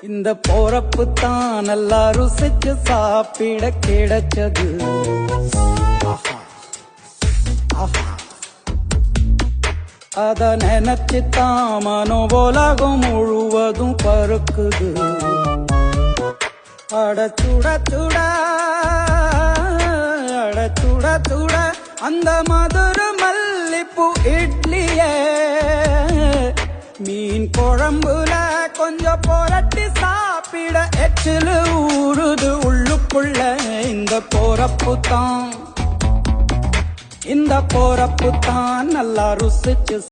இந்த போறப்பு தான் நல்லா ருசிச்சு சாப்பிட கிடைச்சது. அத நினைச்சுத்தான் மனோபோலகம் முழுவதும் பருக்குது. அடச்சுட சுட அடச்சுட சுட அந்த மதுர மல்லிப்பூ இட்லியே மீன் குழம்புல கொஞ்சம் புரட்டி சாப்பிட எச்சிலு ஊறுது உள்ளுக்குள்ள. இந்த போறப்பு தான் நல்லா ருசிச்சு